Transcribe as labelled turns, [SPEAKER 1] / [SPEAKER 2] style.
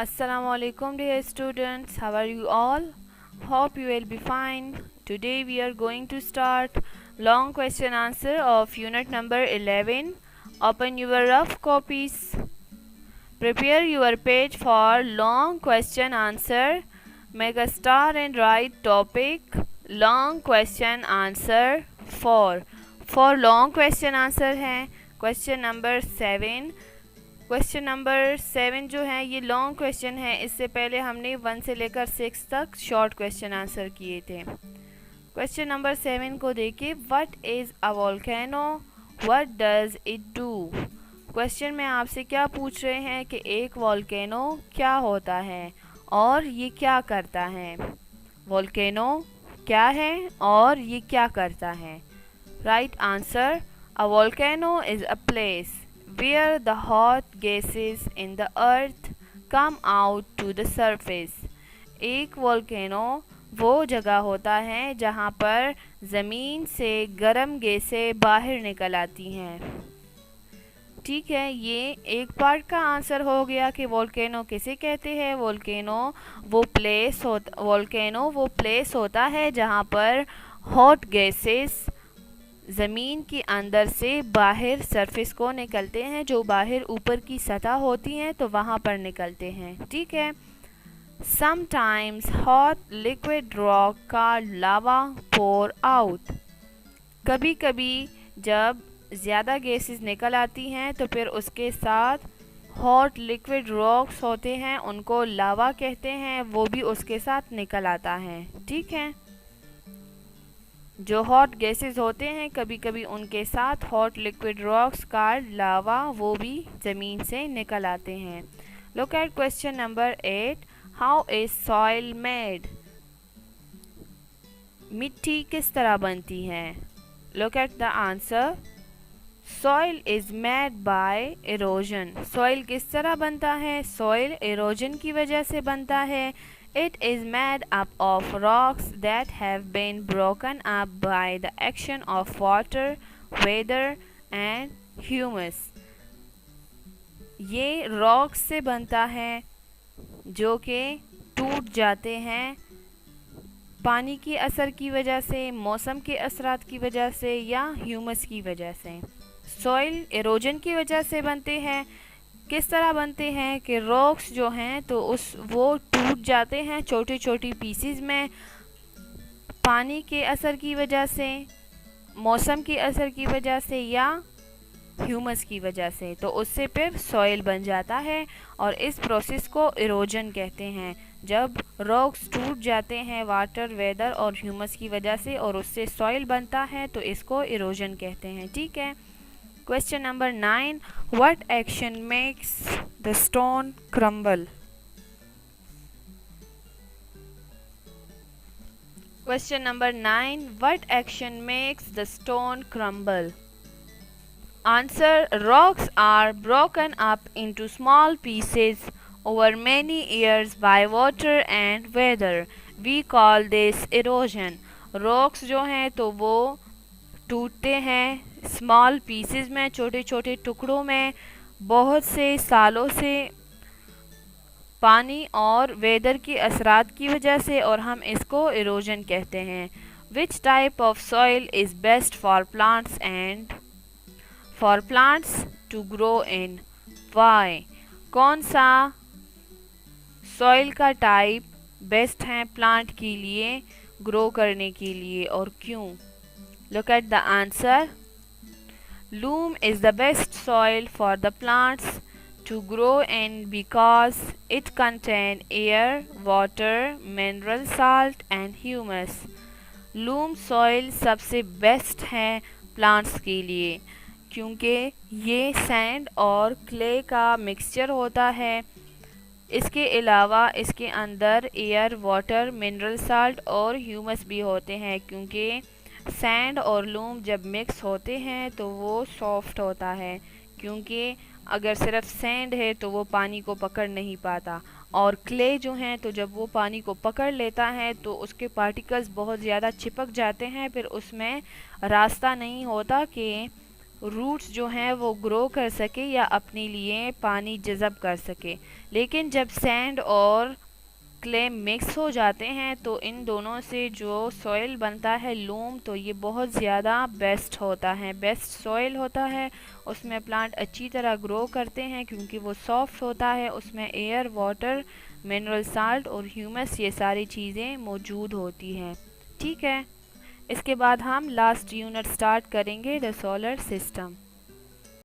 [SPEAKER 1] Assalamu alaikum dear students, how are you all? Hope you will be fine. Today we are going to start long question answer of unit number 11. Open your rough copies. Prepare your page for long question answer. Make a star and write topic long question answer 4. For long question answer है question number 7. Question number 7 जो है ये long question है. इससे पहले हमने 1 से लेकर 6 तक शॉर्ट क्वेश्चन आंसर किए थे. क्वेश्चन नंबर 7 को देखिए. What is a volcano, what does it do. Question में आपसे क्या पूछ रहे हैं कि एक वोल्केनो क्या होता है और ये क्या करता है. वोल्केनो क्या है और ये क्या करता है. Right answer. A volcano is a place where the hot gases in the earth come out to the surface. एक वोल्केनो वो जगह होता है जहाँ पर ज़मीन से गर्म गैसें बाहर निकल आती हैं. ठीक है, ये एक पार्ट का आंसर हो गया कि वोल्केनो किसे कहते हैं. वोल्केनो वो प्लेस होता है जहाँ पर हॉट गैसेस ज़मीन के अंदर से बाहर सरफेस को निकलते हैं, जो बाहर ऊपर की सतह होती हैं तो वहाँ पर निकलते हैं. ठीक है. समटाइम्स हॉट लिक्विड रॉक का लावा पोर आउट. कभी कभी जब ज़्यादा गैसेस निकल आती हैं तो फिर उसके साथ हॉट लिक्विड रॉक्स होते हैं, उनको लावा कहते हैं, वो भी उसके साथ निकल आता है. ठीक है. जो हॉट गैसेस होते हैं कभी कभी उनके साथ हॉट लिक्विड रॉक्स का लावा वो भी ज़मीन से निकल आते हैं. Look at question number 8. How is soil made. मिट्टी किस तरह बनती है. Look at the answer. Soil is made by erosion. Soil किस तरह बनता है. सॉइल इरोजन की वजह से बनता है. It is made up of rocks that have been broken up by the action of water, weather and humus. ये rocks से बनता है जो कि टूट जाते हैं पानी के असर की वजह से, मौसम के असरात की वजह से या ह्यूमस की वजह से. सॉइल इरोजन की वजह से बनते हैं. किस तरह बनते हैं कि रॉक्स जो हैं तो वो टूट जाते हैं छोटी छोटी पीसीज में पानी के असर की वजह से, मौसम के असर की वजह से या ह्यूमस की वजह से, तो उससे फिर सॉइल बन जाता है और इस प्रोसेस को इरोजन कहते हैं. जब रॉक्स टूट जाते हैं वाटर, वेदर और ह्यूमस की वजह से और उससे सॉइल बनता है तो इसको इरोजन कहते हैं. ठीक है. Question number 9. What action makes the stone crumble? Question number 9. What action makes the stone crumble? Answer. Rocks are broken up into small pieces over many years by water and weather. We call this erosion. Rocks जो हैं तो वो टूटते हैं small pieces में, छोटे छोटे टुकड़ों में, बहुत से सालों से पानी और वेदर के असरात की वजह से, और हम इसको इरोजन कहते हैं. Which type of soil is best for plants to grow in. Why. कौन सा सॉइल का टाइप बेस्ट है प्लांट के लिए ग्रो करने के लिए और क्यों. Look at the answer. Loam is the best soil for the plants to grow in because it contains air, water, mineral salt and humus. Loam soil सबसे बेस्ट है प्लांट्स के लिए क्योंकि ये सैंड और क्ले का मिक्सचर होता है. इसके अलावा इसके अंदर एयर, वाटर, मिनरल साल्ट और ह्यूमस भी होते हैं क्योंकि सैंड और लूम जब मिक्स होते हैं तो वो सॉफ्ट होता है, क्योंकि अगर सिर्फ सैंड है तो वो पानी को पकड़ नहीं पाता, और क्ले जो हैं तो जब वो पानी को पकड़ लेता है तो उसके पार्टिकल्स बहुत ज़्यादा चिपक जाते हैं, फिर उसमें रास्ता नहीं होता कि روٹس جو ہیں وہ گرو کر سکے یا اپنے لیے پانی جذب کر سکے. لیکن جب سینڈ اور کلے مکس ہو جاتے ہیں تو ان دونوں سے جو سوئل بنتا ہے لوم, تو یہ بہت زیادہ بیسٹ ہوتا ہے, بیسٹ سوئل ہوتا ہے. اس میں پلانٹ اچھی طرح گرو کرتے ہیں کیونکہ وہ سافٹ ہوتا ہے, اس میں ایئر, واٹر, منرل سالٹ اور ہیومس یہ ساری چیزیں موجود ہوتی ہیں. ٹھیک ہے, اس کے بعد ہم لاسٹ یونٹ سٹارٹ کریں گے, دا سولر سسٹم.